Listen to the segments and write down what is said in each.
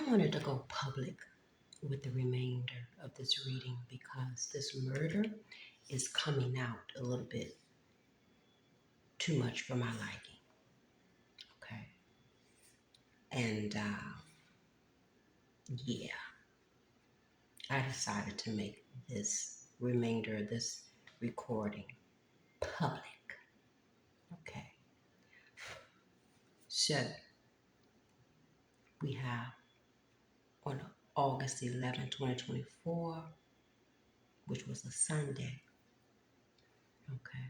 I wanted to go public with the remainder of this reading because this murder is coming out a little bit too much for my liking. Okay. And yeah, I decided to make this remainder of this recording public. Okay. So we have on August 11, 2024, which was a Sunday. Okay.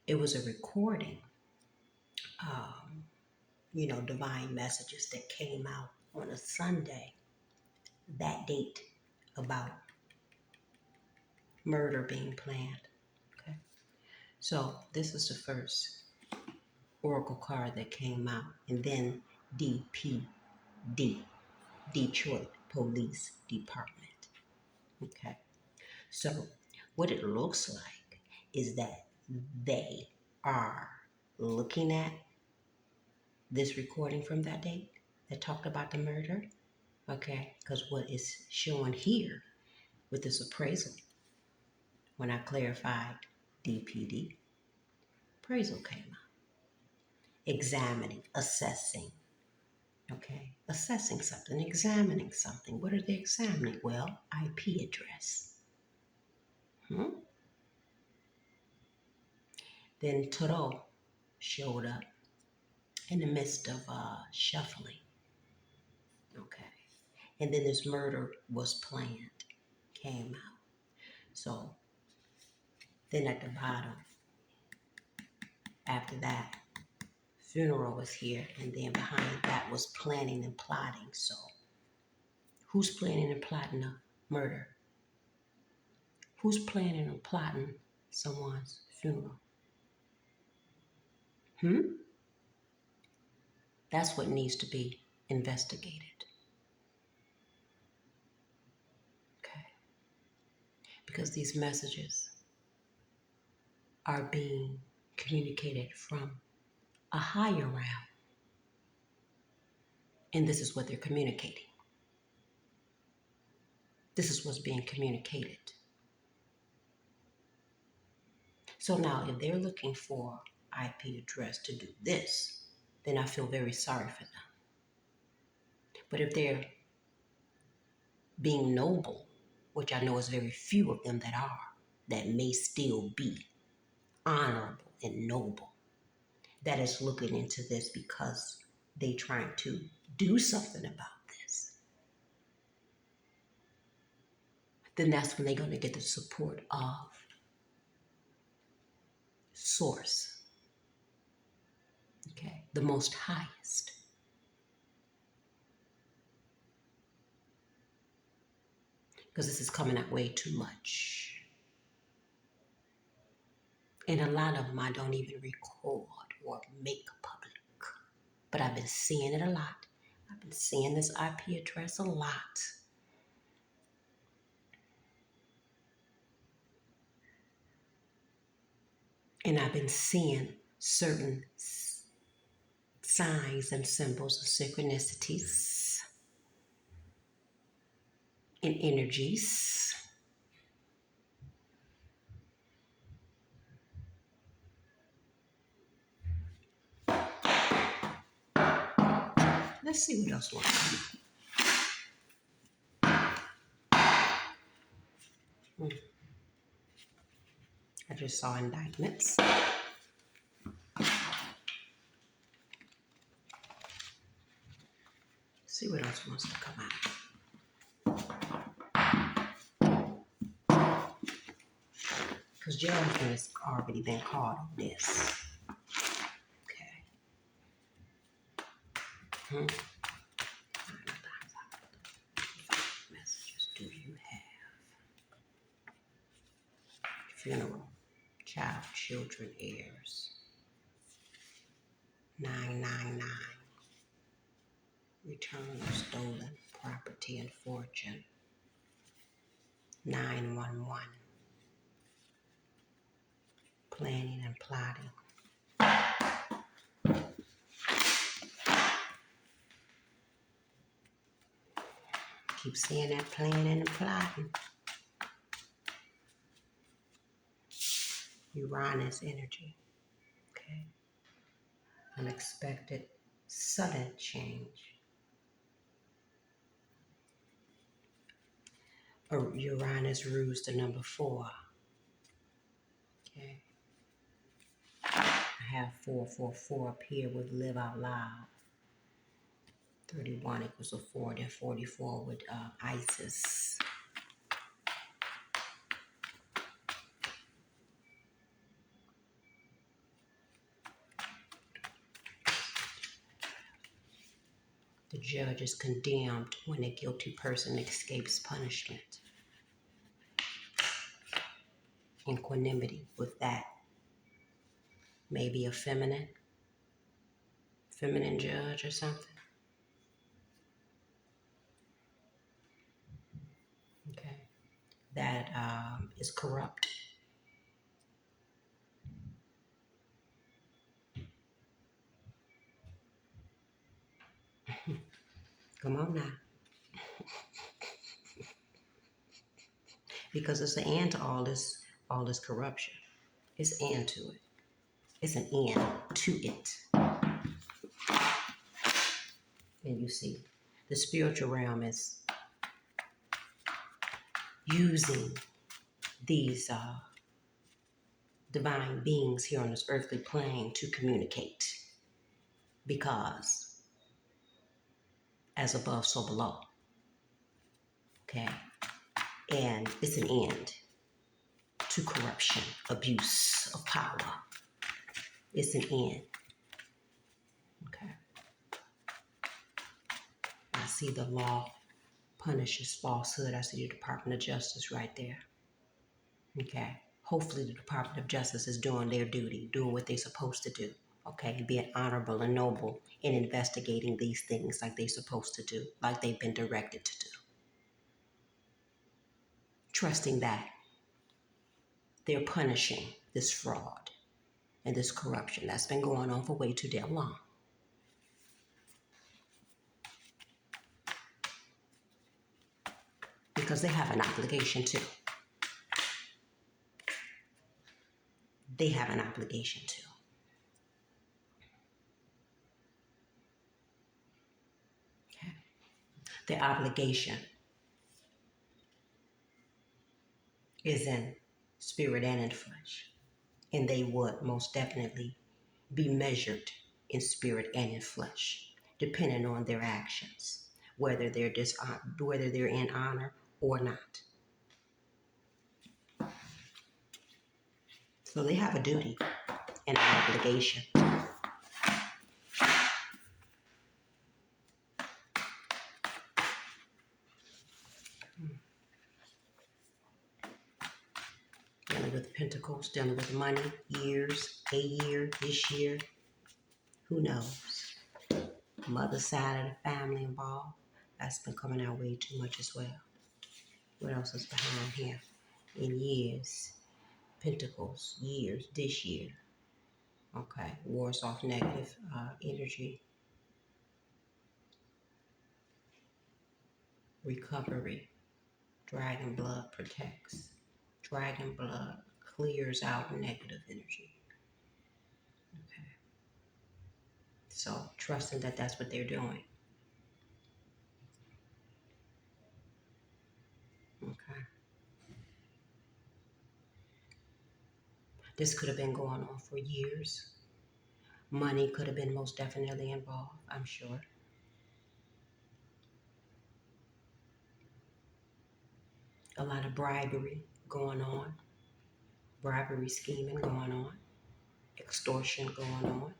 It was a recording, divine messages that came out on a Sunday, that date, about murder being planned. Okay. So this is the first oracle card that came out, and then DPD, Detroit Police Department. Okay. So what it looks like is that they are looking at this recording from that date that talked about the murder. Okay. Because what is showing here with this appraisal, when I clarified DPD, appraisal came out. Examining, assessing. Okay. Assessing something, examining something. What are they examining? Well, IP address. Then Tarot showed up in the midst of shuffling. Okay. And then this murder was planned, came out. So then at the bottom, after that, funeral was here, and then behind that was planning and plotting. So who's planning and plotting a murder? Who's planning and plotting someone's funeral? That's what needs to be investigated. Okay. Because these messages are being communicated from a higher realm. And this is what they're communicating. This is what's being communicated. So now, if they're looking for IP address to do this, then I feel very sorry for them. But if they're being noble, which I know is very few of them that are, that may still be honorable and noble, that is looking into this because they trying to do something about this, then that's when they're going to get the support of Source, okay, the most highest. Because this is coming out way too much. And a lot of them I don't even record or make public. But I've been seeing it a lot. I've been seeing this IP address a lot. And I've been seeing certain signs and symbols of synchronicities and energies. Let's see what else will come. I just saw indictments. See what else wants to come out. Because judgment has already been called on this. Okay. Messages do you have? Funeral, child, children, heirs. 999. Return of stolen property and fortune. 911. Planning and plotting. Keep seeing that planning and plotting. Uranus energy. Okay. Unexpected, sudden change. Uranus rules the number 4. Okay. I have 444 up here with live out loud. 31 equals a 4, then 44 with Isis. The judge is condemned when a guilty person escapes punishment. Equanimity with that. Maybe a feminine judge or something. Okay. That is corrupt. Come on now. Because it's an end to all this corruption. It's an end to it. It's an end to it. And you see, the spiritual realm is using these divine beings here on this earthly plane to communicate. Because as above, so below. Okay? And it's an end to corruption, abuse of power. It's an end. Okay? I see the law punishes falsehood. I see the Department of Justice right there. Okay? Hopefully the Department of Justice is doing their duty, doing what they're supposed to do. Okay? And being honorable and noble in investigating these things like they're supposed to do, like they've been directed to do. Trusting that they're punishing this fraud and this corruption that's been going on for way too damn long. Because they have an obligation to. They have an obligation to. Okay. Their obligation is in spirit and in flesh. And they would most definitely be measured in spirit and in flesh, depending on their actions, whether they're in honor or not. So they have a duty and an obligation. Dealing with Pentacles, dealing with money, years, a year, this year, who knows? Mother side of the family involved, that's been coming out way too much as well. What else is behind here? In years, Pentacles, years, this year. Okay, wars off negative energy. Recovery. Dragon blood protects. Dragon blood clears out negative energy. Okay. So trusting that that's what they're doing. Okay. This could have been going on for years. Money could have been most definitely involved, I'm sure. A lot of bribery going on. Bribery scheming going on. Extortion going on.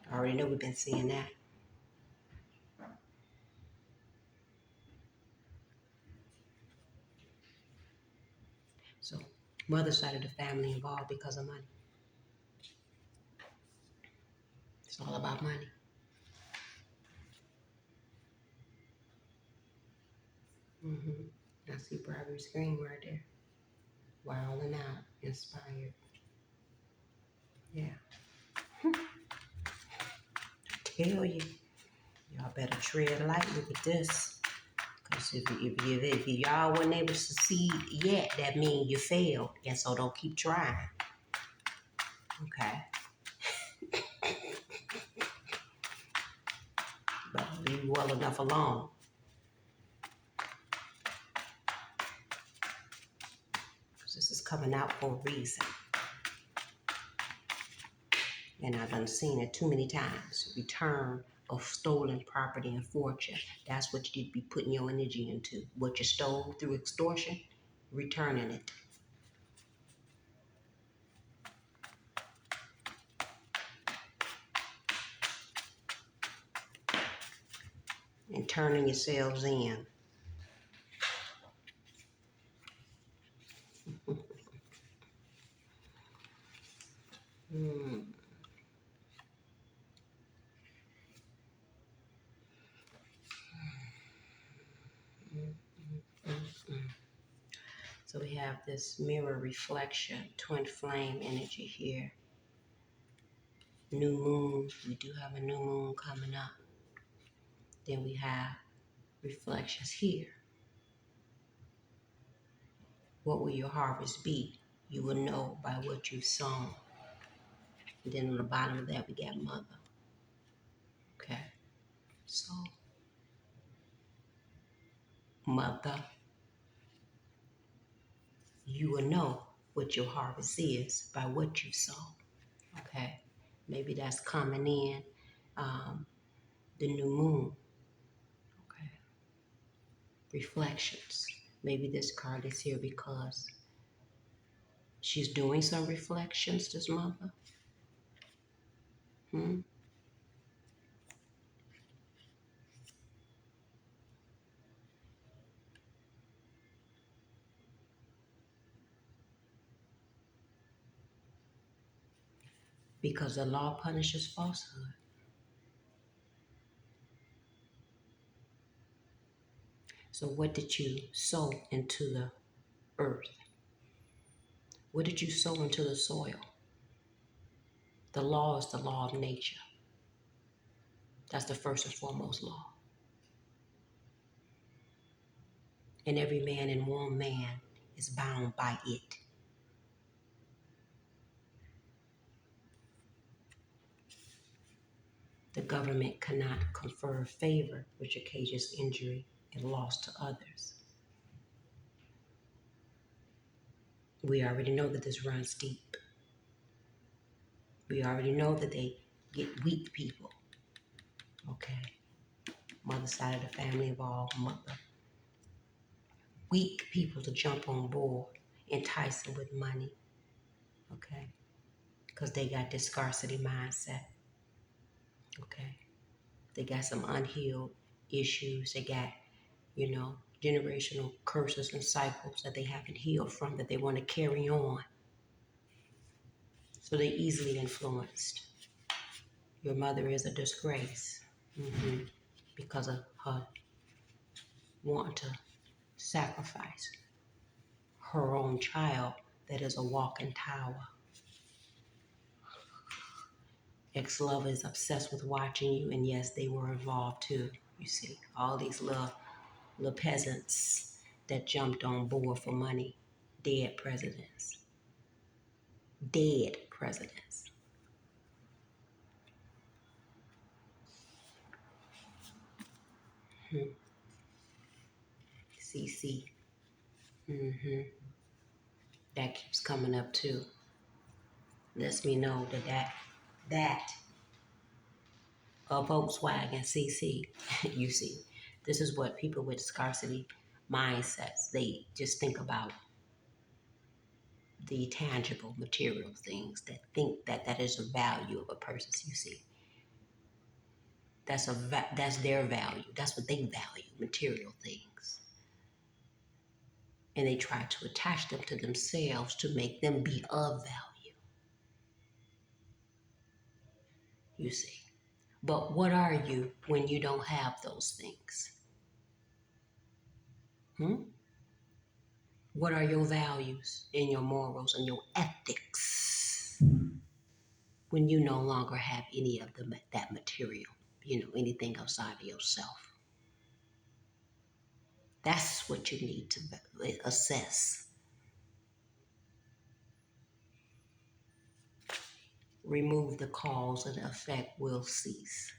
I already know we've been seeing that. So, mother side of the family involved because of money. It's all about money. I see bribery screen right there. Wilding out, inspired. Yeah. Tell you, y'all better tread lightly with this. If y'all wasn't able to succeed yet, that means you failed, and so don't keep trying. Okay. But leave well enough alone. Because this is coming out for a reason. And I've done seen it too many times. Return of stolen property and fortune. That's what you need to be putting your energy into. What you stole through extortion, returning it. And turning yourselves in. Mm. So we have this mirror reflection, twin flame energy here. New moon, we do have a new moon coming up. Then we have reflections here. What will your harvest be? You will know by what you've sown. And then on the bottom of that, we got mother. Okay, so mother, you will know what your harvest is by what you sow. Okay, maybe that's coming in the new moon. Okay, reflections. Maybe this card is here because she's doing some reflections, this mother. Because the law punishes falsehood. So what did you sow into the earth? What did you sow into the soil? The law is the law of nature. That's the first and foremost law. And every man and woman is bound by it. The government cannot confer favor which occasions injury and loss to others. We already know that this runs deep. We already know that they get weak people. Okay. Mother side of the family of all mother. Weak people to jump on board, entice them with money. Okay. Because they got this scarcity mindset. Okay. They got some unhealed issues. They got, generational curses and cycles that they haven't healed from that they want to carry on. So they're easily influenced. Your mother is a disgrace because of her wanting to sacrifice her own child that is a walking tower. Ex-lover is obsessed with watching you, and yes, they were involved too. You see, all these little peasants that jumped on board for money. Dead presidents. Dead presidents. CC. That keeps coming up too. Lets me know that a Volkswagen CC, you see, this is what people with scarcity mindsets, they just think about the tangible material things, that think that is the value of a person. You see, that's their value. That's what they value, material things. And they try to attach them to themselves to make them be of value. You see. But what are you when you don't have those things? What are your values and your morals and your ethics when you no longer have any of that material, anything outside of yourself? That's what you need to assess. Remove the cause and the effect will cease.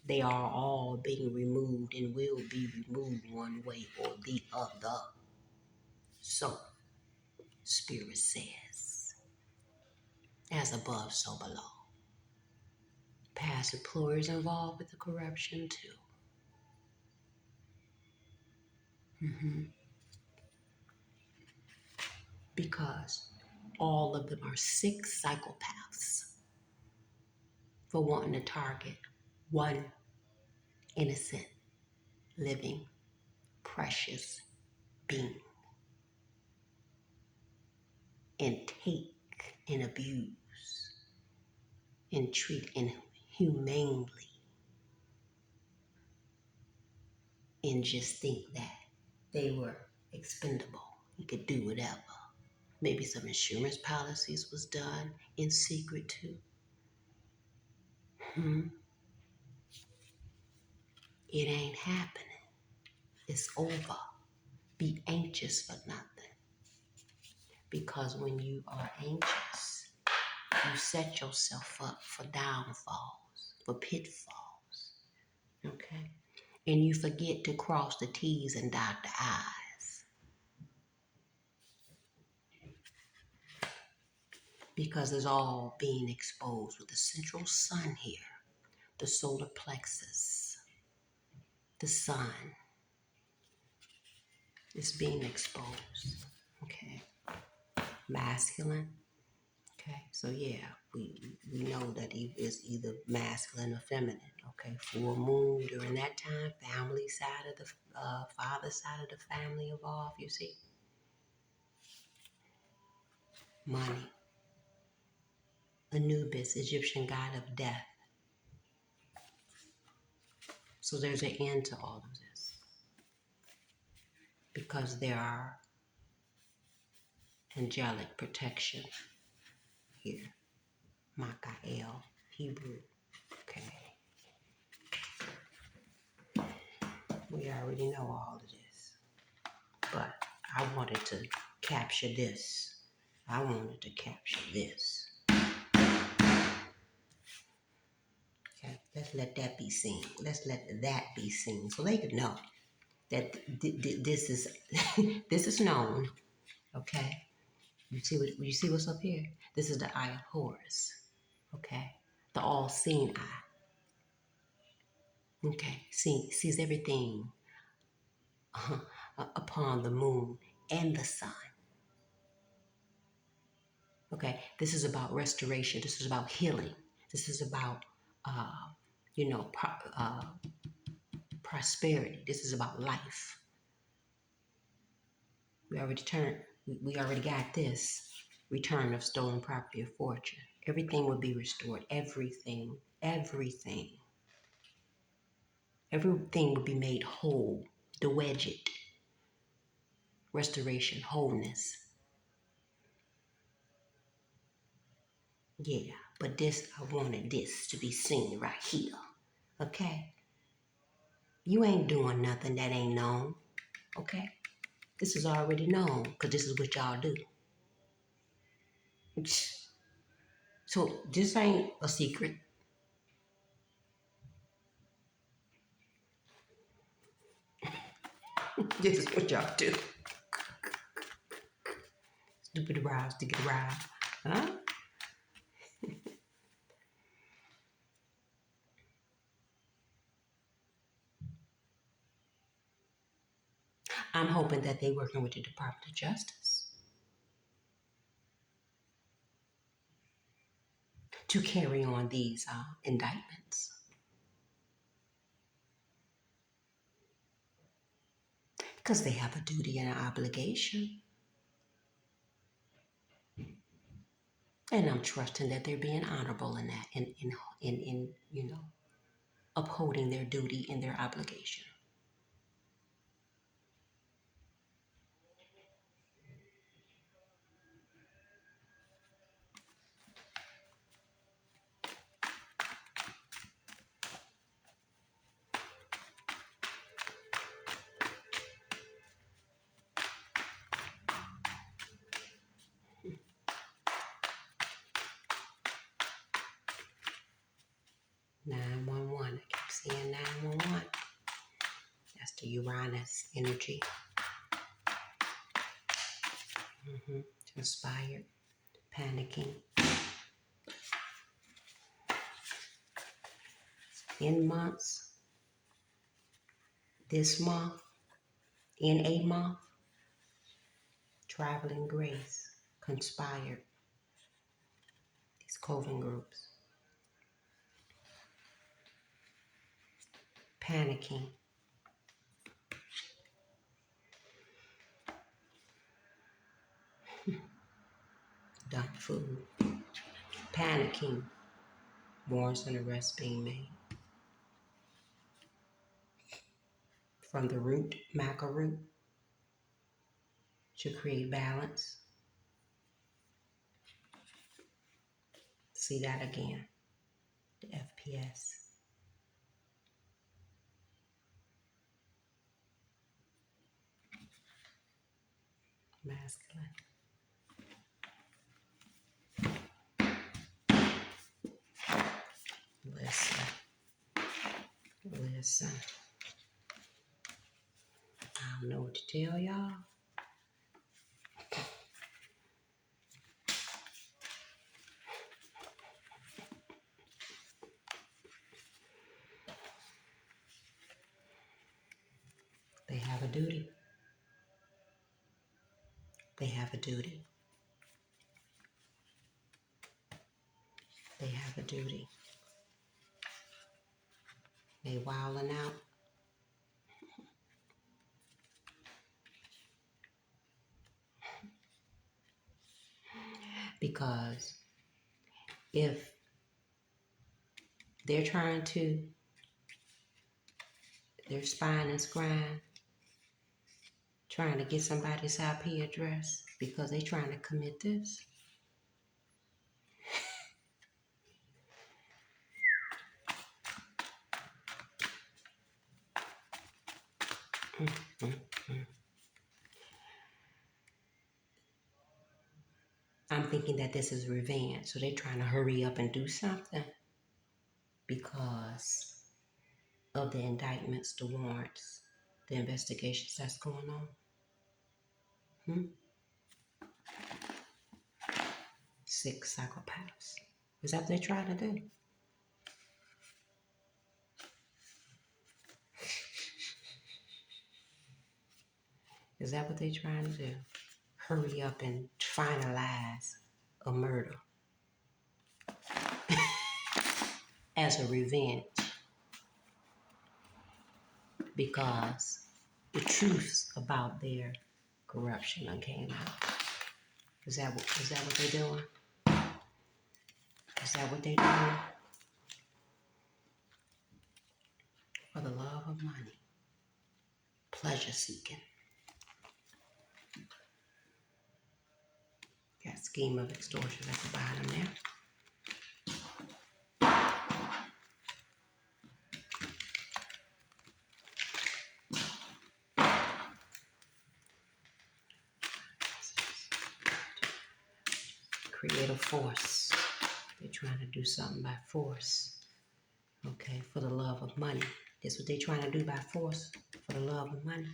They are all being removed and will be removed one way or the other. So, Spirit says, as above, so below. Past employers involved with the corruption too. Because all of them are sick psychopaths for wanting to target one innocent, living, precious being and take and abuse and treat inhumanely and just think that they were expendable. You could do whatever. Maybe some insurance policies was done in secret too. It ain't happening. It's over. Be anxious for nothing. Because when you are anxious, you set yourself up for downfalls, for pitfalls. Okay? And you forget to cross the T's and dot the I's. Because it's all being exposed with the central sun here, the solar plexus, the sun is being exposed. Okay? Masculine. Okay, so yeah, we know that it's either masculine or feminine. Okay, full moon during that time, family side of the father side of the family involved. You see, money. Anubis, Egyptian god of death. So there's an end to all of this because there are angelic protection here. Makael, Hebrew. Okay, we already know all of this, but I wanted to capture this. I wanted to capture this. Okay, let's let that be seen. Let's let that be seen so they could know that this is this is known. Okay, you see what's up here? This is the eye of Horus. Okay, the all-seeing eye. Okay, sees everything upon the moon and the sun. Okay, this is about restoration. This is about healing. This is about you know, prosperity. This is about life. We already got this. Return of stolen property of fortune. Everything will be restored. Everything. Everything. Everything will be made whole. The wedget. Restoration. Wholeness. Yeah. But this, I wanted this to be seen right here. Okay? You ain't doing nothing that ain't known. Okay? This is already known because this is what y'all do. So this ain't a secret. This is what y'all do. Stupid around, stick it around. Huh? I'm hoping that they're working with the Department of Justice to carry on these indictments. Because they have a duty and an obligation. And I'm trusting that they're being honorable in that, in you know, upholding their duty and their obligation. 911. I keep seeing 911. That's the Uranus energy. Inspired, panicking. In months, this month, in a month, traveling grace, conspired. These coven groups. Panicking. Dump food. Panicking. Warrants and arrests being made. From the root, maca root, to create balance. See that again. The FPS. Masculine. Listen. I don't know what to tell y'all. They have a duty. They have a duty. They have a duty. They wilding out. Because if they're trying to, they're spying and scrying, trying to get somebody's IP address because they're trying to commit this. I'm thinking that this is revenge. So they're trying to hurry up and do something because of the indictments, the warrants, the investigations that's going on. 6 psychopaths. Is that what they're trying to do? Is that what they're trying to do? Hurry up and finalize a murder as a revenge because the truths about their corruption came out. Is that what they're doing? Is that what they're doing? For the love of money, pleasure seeking. Got scheme of extortion at the bottom there. Creative force. They're trying to do something by force. Okay, for the love of money. That's what they're trying to do by force. For the love of money.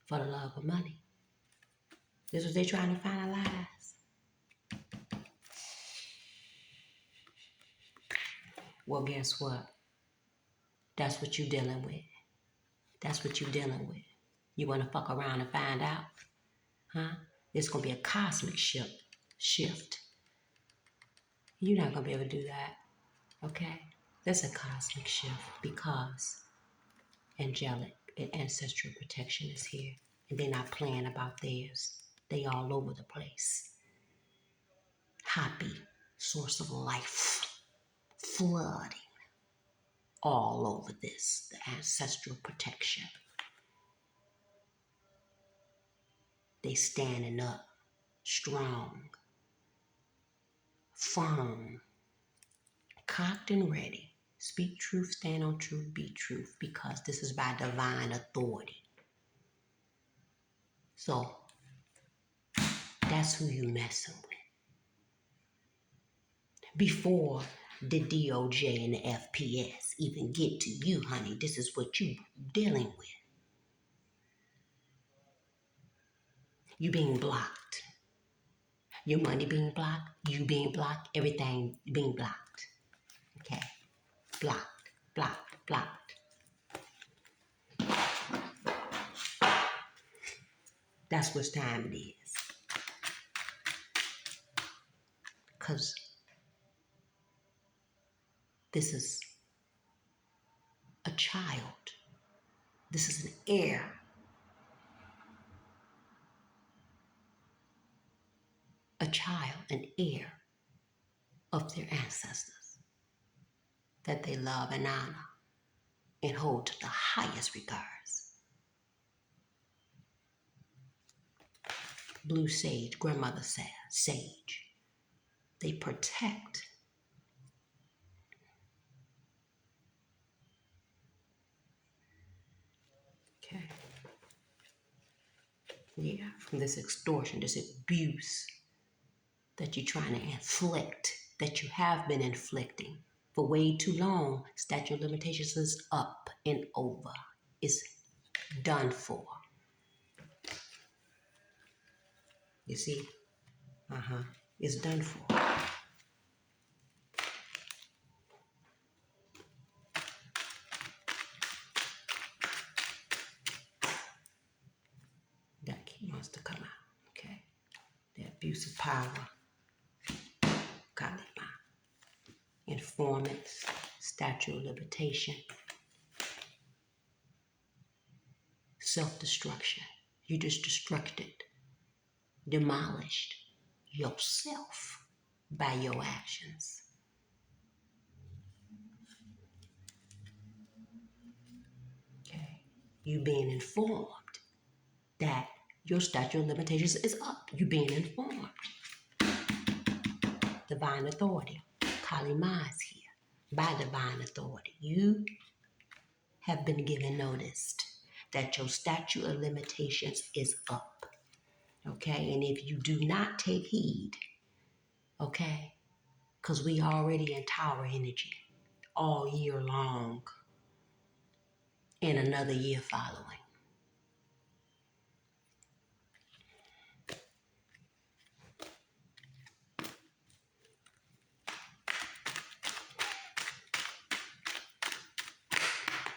For the love of money. This is what they're trying to finalize. Well, guess what? That's what you're dealing with. That's what you're dealing with. You want to fuck around and find out? Huh? It's going to be a cosmic shift. You're not going to be able to do that. Okay? There's a cosmic shift because angelic and ancestral protection is here. And they're not playing about theirs. They all over the place. Happy, source of life, flooding all over this, the ancestral protection. They standing up, strong, firm, cocked and ready. Speak truth, stand on truth, be truth, because this is by divine authority. So, that's who you messing with. before the DOJ and the FPS even get to you, honey. This is what you dealing with. You being blocked. Your money being blocked, you being blocked, everything being blocked. Okay? Blocked, blocked, blocked. That's what time it is. Because this is a child. This is an heir. A child, an heir of their ancestors that they love and honor and hold to the highest regards. Blue sage, grandmother said, sage. They protect. Okay. Yeah, from this extortion, this abuse that you're trying to inflict, that you have been inflicting for way too long. Statute of limitations is up and over. It's done for. You see? It's done for. That key wants to come out. Okay. The abuse of power. Kalima. Informants. Statute of limitation. Self-destruction. You just destructed, demolished yourself by your actions. Okay. You being informed that your statute of limitations is up. You being informed. Divine authority. Kali Ma is here. By divine authority. You have been given notice that your statute of limitations is up. Okay? And if you do not take heed, okay? Because we already in tower energy all year long and another year following.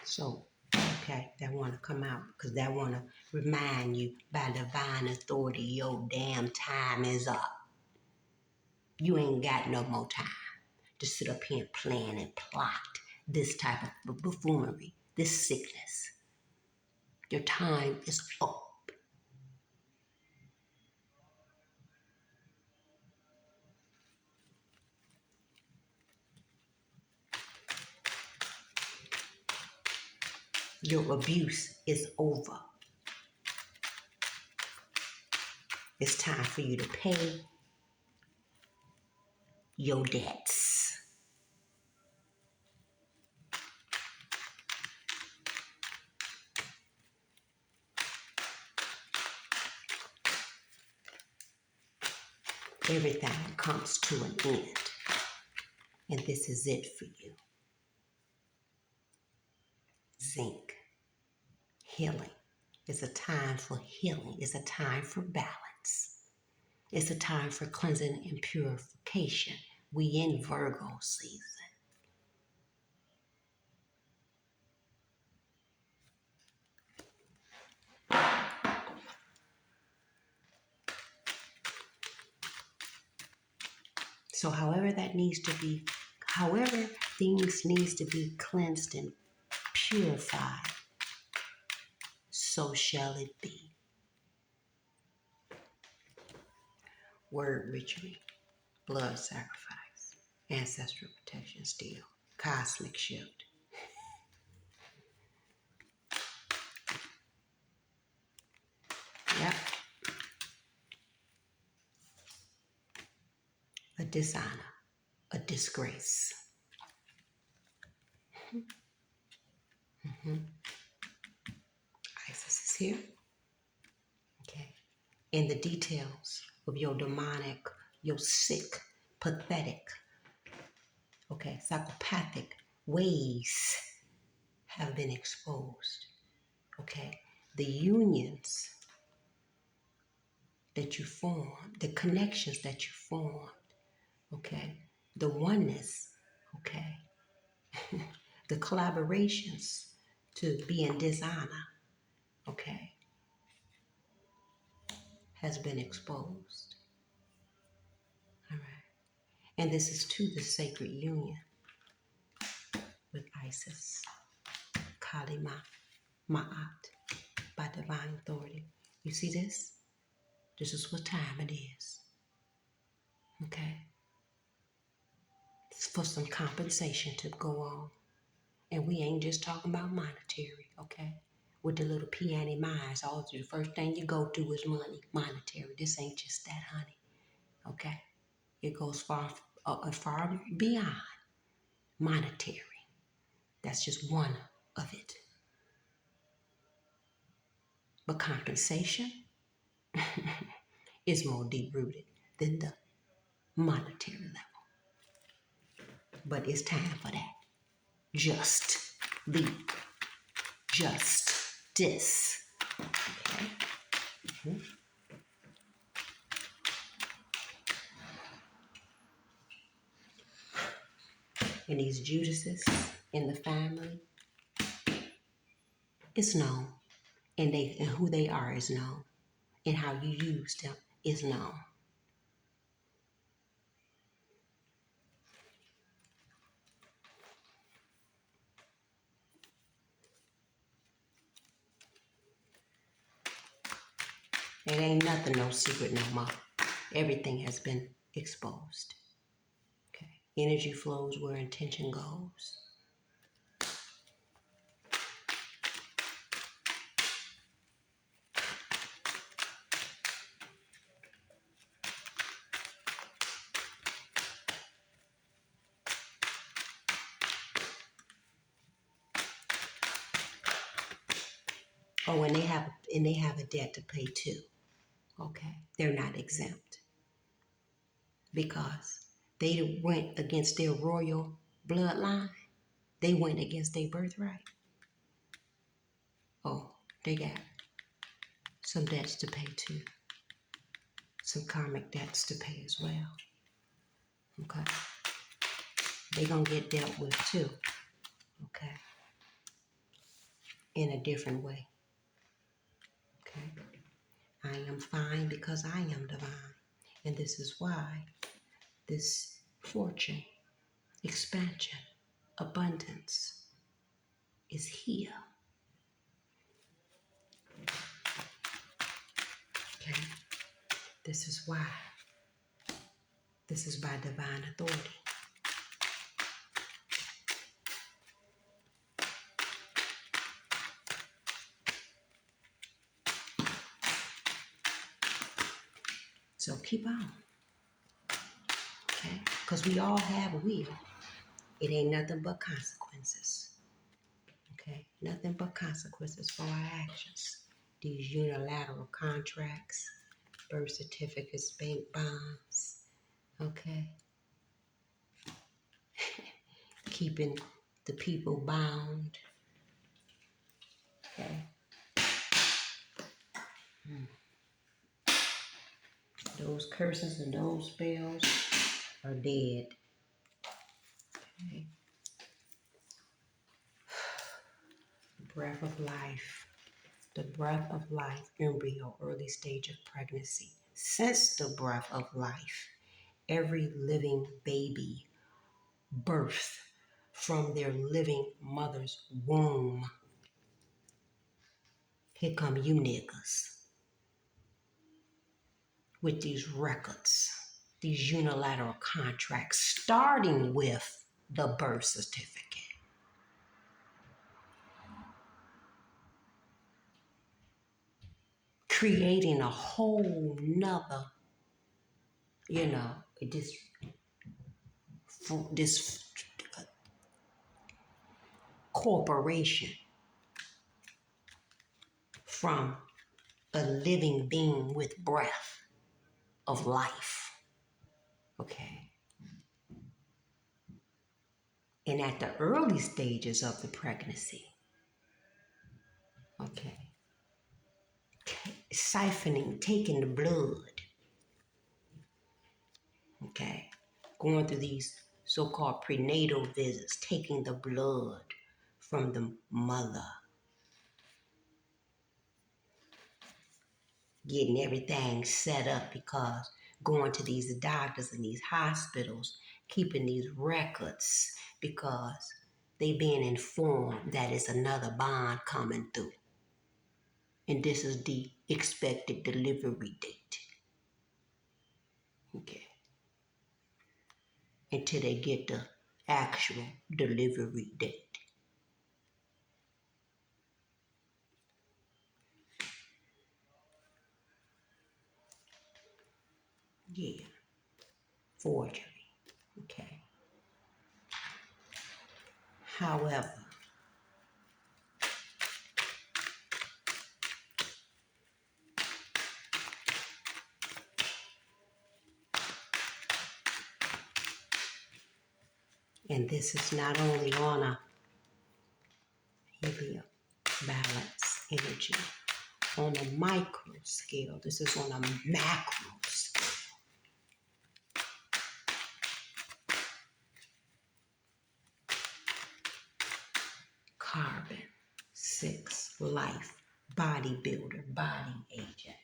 So, okay, that want to come out because that want to remind you by divine authority, your damn time is up. You ain't got no more time to sit up here and plan and plot this type of buffoonery, this sickness. Your time is up. Your abuse is over. It's time for you to pay your debts. Everything comes to an end. And this is it for you. Zinc. Healing. It's a time for healing. It's a time for balance. It's a time for cleansing and purification. We in Virgo season. So however things needs to be cleansed and purified, so shall it be. Word ritual, blood sacrifice, ancestral protection steel, cosmic shift. Yep. A dishonor, a disgrace. Isis is here. Okay. And the details of your demonic, your sick, pathetic, Okay, psychopathic ways have been exposed. Okay, the unions that you form, the connections that you form, okay, the oneness, okay, the collaborations to be in dishonor, okay, has been exposed. All right. And this is to the sacred union with Isis, Kali Ma'at, by divine authority. You see this? This is what time it is. Okay? It's for some compensation to go on. And we ain't just talking about monetary, okay? With the little peony minds, all the first thing you go to is money, monetary. This ain't just that, honey. Okay? It goes far beyond monetary. That's just one of it. But compensation is more deep rooted than the monetary level. But it's time for that. Just the justice. Okay? Mm-hmm. And these Judases in the family, it's known. And who they are is known. And how you use them is known. It ain't nothing no secret no more. Everything has been exposed. Okay. Energy flows where intention goes. Oh, and they have a debt to pay too. Okay. They're not exempt. Because they went against their royal bloodline. They went against their birthright. Oh, they got some debts to pay too. Some karmic debts to pay as well. Okay. They're going to get dealt with too. Okay. In a different way. Okay. I am fine because I am divine. And this is why this fortune, expansion, abundance is here. Okay. This is why. This is by divine authority. So keep on. Okay? Because we all have a will. It ain't nothing but consequences. Okay? Nothing but consequences for our actions. These unilateral contracts, birth certificates, bank bonds. Okay? Keeping the people bound. Okay? Those curses and those spells are dead. Okay? Breath of life. The breath of life, embryo, early stage of pregnancy. Since the breath of life, every living baby birthed from their living mother's womb. Here come you niggas with these records, these unilateral contracts, starting with the birth certificate. Creating a whole nother, this corporation from a living being with breath of life. Okay. And at the early stages of the pregnancy, okay, siphoning, taking the blood, okay, going through these so-called prenatal visits, taking the blood from the mother, getting everything set up, because going to these doctors and these hospitals, keeping these records, because they being informed that it's another bond coming through. And this is the expected delivery date. Okay. Until they get the actual delivery date. Yeah. Forgery. Okay. However, and this is not only on a helium balance energy, on a micro scale, this is on a macro scale. Carbon 6 life, bodybuilder, body agent.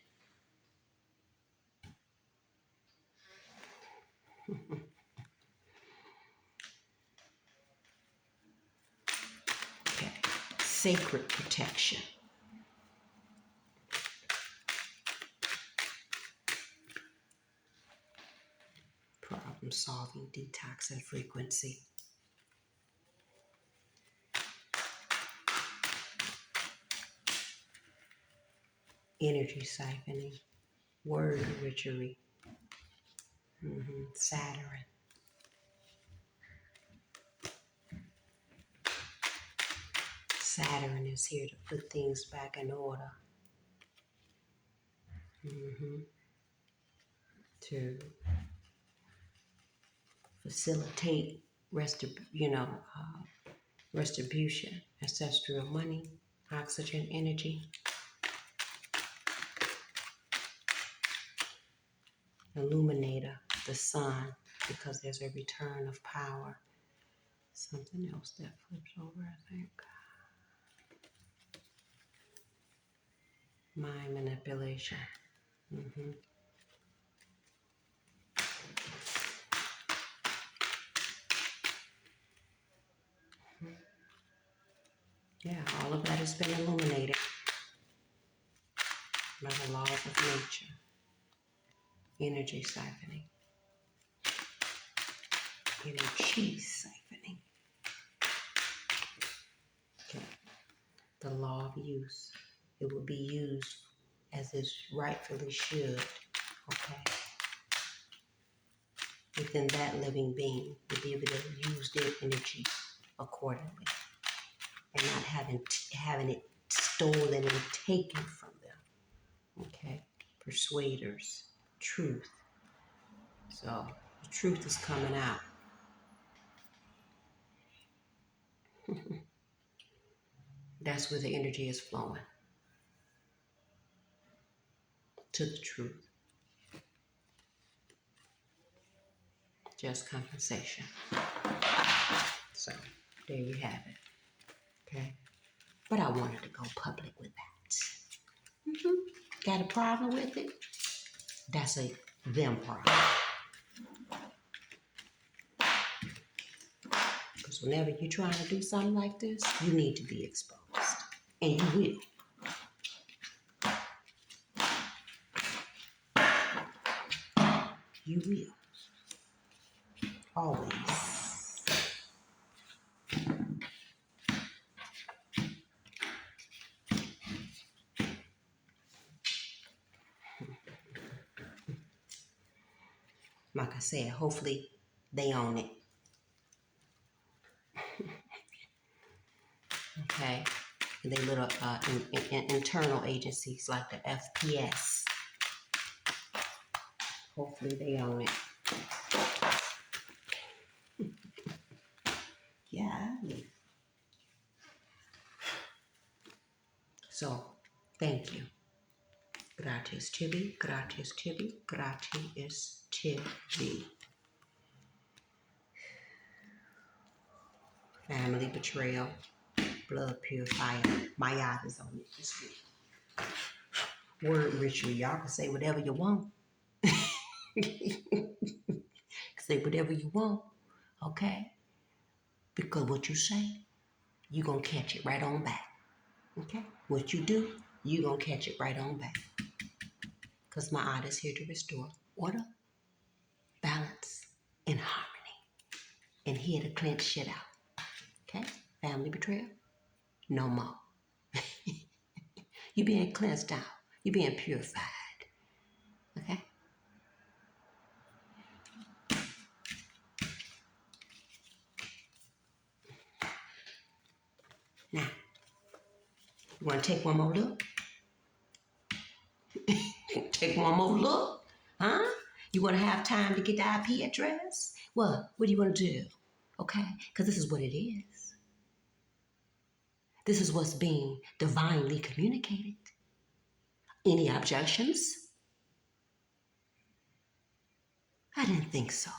Okay. Sacred protection. Problem solving, detox, and frequency. Energy siphoning, word witchery, Saturn. Saturn is here to put things back in order. To facilitate retribution, ancestral money, oxygen energy, illuminator, the sun, because there's a return of power. Something else that flips over, I think. Mind manipulation. Yeah, all of that has been illuminated by the laws of nature. Energy siphoning. Energy siphoning. Okay. The law of use. It will be used as it rightfully should. Okay. Within that living being, to be able to use their energy accordingly, and not having it stolen and taken from them. Okay. Persuaders. Truth. So the truth is coming out. That's where the energy is flowing. To the truth. Just compensation. So there you have it. Okay. But I wanted to go public with that. Got a problem with it? That's a them problem. Because whenever you're trying to do something like this, you need to be exposed. And you will. You will. Always. Like I said, hopefully they own it. Okay? And they little internal agencies like the FPS. Hopefully they own it. Yeah. So, thank you. Gratis Tibi, gratis Tibi, gratis Tibi. Family betrayal, blood purifier. My yacht is on it this week. Word ritual. Y'all can say whatever you want. Say whatever you want. Okay? Because what you say, you gonna catch it right on back. Okay? What you do, you gonna catch it right on back. Because my art is here to restore order, balance, and harmony. And here to cleanse shit out. Okay? Family betrayal? No more. You're being cleansed out. You're being purified. Okay? Now, you want to take one more look? Take one more look? Huh? You want to have time to get the IP address? What? What do you want to do? Okay? Because this is what it is. This is what's being divinely communicated. Any objections? I didn't think so.